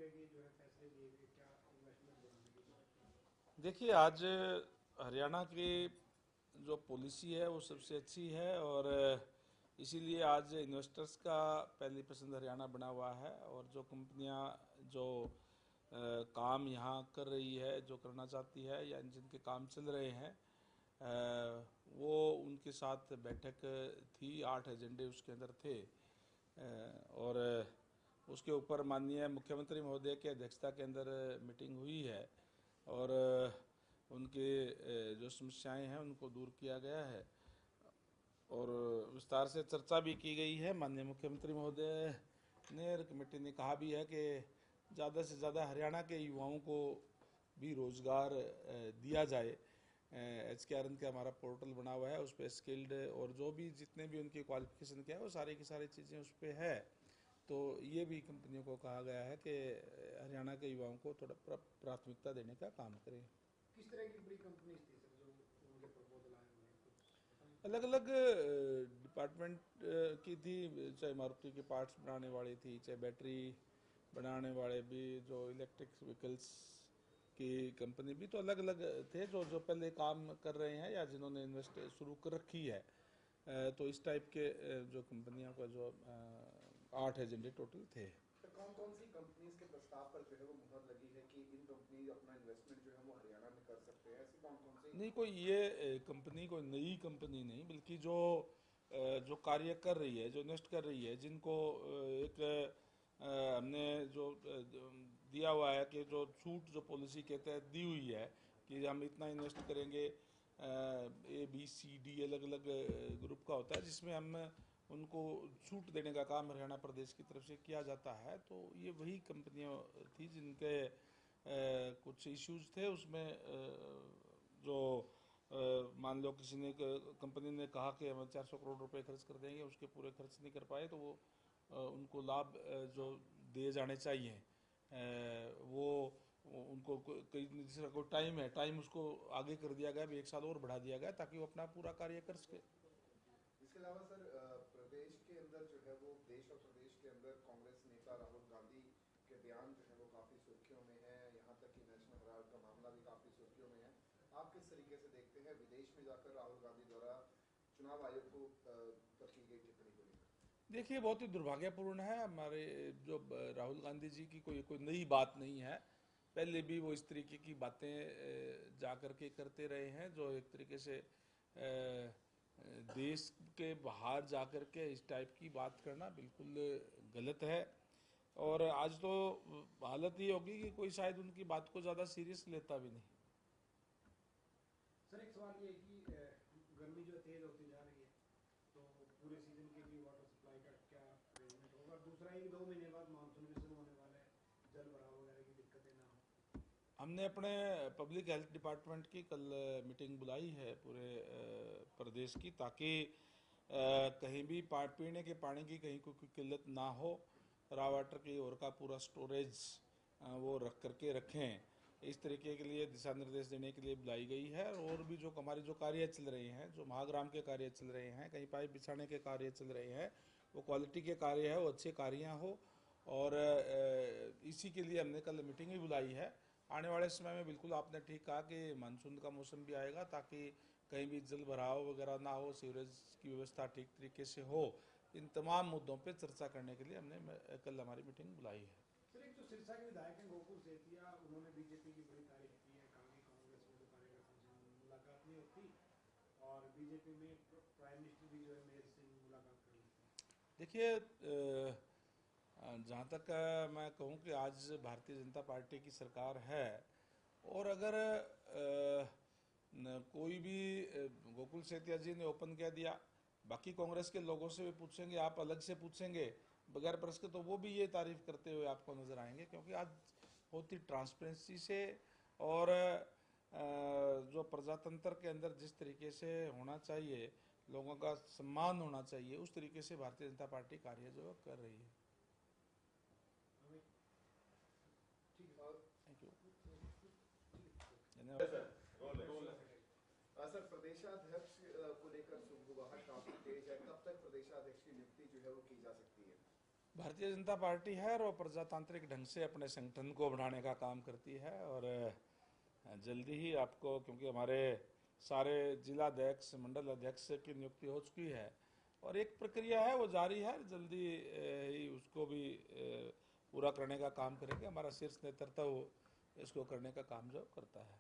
तरह के जो है फैसले लिए गए, क्या इन्वेस्टमेंट बढ़ाने की बात? देखिए, आज हरियाणा की जो पॉलिसी है वो सबसे अच्छी है और इसीलिए आज इन्वेस्टर्स का पहली पसंद हरियाणा बना हुआ है। और जो कंपनियां जो काम यहाँ कर रही है, जो करना चाहती है या जिनके काम चल रहे हैं, वो उनके साथ बैठक थी। 8 एजेंडे उसके अंदर थे और उसके ऊपर माननीय मुख्यमंत्री महोदय की अध्यक्षता के अंदर मीटिंग हुई है और उनके जो समस्याएं हैं उनको दूर किया गया है और विस्तार से चर्चा भी की गई है। माननीय मुख्यमंत्री महोदय ने, कमेटी ने कहा भी है कि ज़्यादा से ज़्यादा हरियाणा के युवाओं को भी रोज़गार दिया जाए। HKRN का हमारा पोर्टल बना हुआ है, उस पर स्किल्ड और जो भी जितने भी उनकी क्वालिफिकेशन क्या है वो सारी की सारी चीज़ें उस पर है। तो ये भी कंपनियों को कहा गया है कि हरियाणा के युवाओं को थोड़ा प्राथमिकता देने का काम करें। किस तरह की बड़ी कंपनीज थी सर जो उनके प्रपोजल आए हुए हैं, कुछ बताएंगे? अलग अलग डिपार्टमेंट की थी, चाहे मारुति के पार्ट्स बनाने वाली थी, चाहे बैटरी बनाने वाले भी, जो इलेक्ट्रिक व्हीकल्स की कंपनी भी, तो अलग अलग थे जो जो पहले काम कर रहे हैं या जिन्होंने इन्वेस्ट शुरू कर रखी है। तो इस टाइप के जो कंपनियों का जो 8 एजेंडे टोटल थे। तो कौन कौन सी कंपनीज के प्रस्ताव पर जो है वो मुहर लगी है कि इन कंपनी अपना इन्वेस्टमेंट जो है वो हरियाणा में कर सकते हैं? ऐसी कौन कौन सी? नहीं, कोई ये कंपनी कोई नई कंपनी नहीं, बल्कि जो जो कार्य कर रही है, जो इन्वेस्ट कर रही है, जिनको एक हमने जो दिया हुआ है कि जो छूट जो पॉलिसी के तहत दी हुई है कि हम इतना इन्वेस्ट करेंगे, ABCD अलग अलग ग्रुप का होता है, जिसमें हम उनको छूट देने का काम हरियाणा प्रदेश की तरफ से किया जाता है। तो ये वही कंपनियां थी जिनके कुछ इश्यूज थे उसमें। जो मान लो किसी ने कंपनी ने कहा कि हम 400 करोड़ रुपए खर्च कर देंगे, उसके पूरे खर्च नहीं कर पाए, तो वो उनको लाभ जो दिए जाने चाहिए वो उनको कई दूसरा कोई टाइम है, टाइम उसको आगे कर दिया गया, 1 साल और बढ़ा दिया गया ताकि वो अपना पूरा कार्य कर सके। इसके अलावा सर, प्रदेश के अंदर जो है वो देश और प्रदेश के अंदर कांग्रेस नेता राहुल गांधी के बयान जो है वो काफी सुर्खियों में है। यहाँ तक कि नेशनल हेराल्ड का मामला भी काफी सुर्खियों में है। आप किस तरीके से देखते हैं विदेश में जाकर राहुल गांधी द्वारा चुनाव आयोग को पर की गई टिप्पणी को लेकर? देखिए, बहुत ही दुर्भाग्यपूर्ण है। हमारे जो राहुल गांधी जी की कोई कोई नई बात नहीं है, पहले भी वो इस तरीके की बातें जा कर के करते रहे हैं, जो एक तरीके से देश के बाहर जा कर के इस टाइप की बात करना बिल्कुल गलत है। और आज तो हालत ये होगी कि कोई शायद उनकी बात को ज़्यादा सीरियस लेता भी नहीं। सर एक सवाल ये है कि गर्मी जो तेज होती जा रही है, तो पूरे सीजन के लिए वाटर सप्लाई का क्या अरेंजमेंट होगा? दूसरा ही 2 महीने बाद मानसून भी शुरू होने वाला है, जल भराव वगैरह की दिक्कतें ना हो। हमने अपने पब्लिक हेल्थ डिपार्टमेंट की कल मीटिंग बुलाई है पूरे प्रदेश की, ताकि कहीं भी पीने के पानी की कहीं कोई किल्लत ना हो। रॉ वाटर की और का पूरा स्टोरेज वो रख करके रखें, इस तरीके के लिए दिशा निर्देश देने के लिए बुलाई गई है। और भी जो हमारे जो कार्य चल रहे हैं, जो महाग्राम के कार्य चल रहे हैं, कहीं पाइप बिछाने के कार्य चल रहे हैं, वो क्वालिटी के कार्य है, वो अच्छे कार्य हो। और इसी के लिए हमने कल मीटिंग भी बुलाई है। आने वाले समय में बिल्कुल आपने ठीक कहा कि मानसून का मौसम भी आएगा, ताकि कहीं भी जल भराव वगैरह ना हो, सीवरेज की व्यवस्था ठीक तरीके से हो। इन तमाम मुद्दों पे चर्चा करने के लिए हमने कल हमारी मीटिंग बुलाई है। सर एक जो सिरसा के विधायक हैं गोकुल सेतिया, उन्होंने बीजेपी की बड़ी तारीफ की है, कहा कि कांग्रेस में तो कार्यकर्ताओं से मुलाकात नहीं होती और बीजेपी में प्राइम मिनिस्टर भी जो है मेयर से मुलाकात कर लेते हैं। देखिए, जहाँ तक मैं कहूँ कि आज भारतीय जनता पार्टी की सरकार है, और अगर कोई भी गोकुल सेतिया जी ने ओपन कह दिया, बाकी कांग्रेस के लोगों से भी पूछेंगे, आप अलग से पूछेंगे बगैर प्रश्न के, तो वो भी ये तारीफ करते हुए आपको नजर आएंगे। क्योंकि आज बहुत ही ट्रांसपेरेंसी से और जो प्रजातंत्र के अंदर जिस तरीके से होना चाहिए, लोगों का सम्मान होना चाहिए, उस तरीके से भारतीय जनता पार्टी कार्य जो कर रही है। ठीक और है, थैंक यू, सर, धन्यवाद। सर प्रदेशाध्यक्ष को लेकर सुगबुगाहट काफी तेज है। कब तक प्रदेशाध्यक्ष की नियुक्ति जो है वो की जा सकती है? भारतीय जनता पार्टी है और वो प्रजातांत्रिक ढंग से अपने संगठन को बढ़ाने का काम करती है और जल्दी ही आपको, क्योंकि हमारे सारे जिला अध्यक्ष मंडल अध्यक्ष की नियुक्ति हो चुकी है और एक प्रक्रिया है वो जारी है, जल्दी ही उसको भी पूरा करने का काम करेंगे। हमारा शीर्ष नेतृत्व इसको करने का काम जो करता है।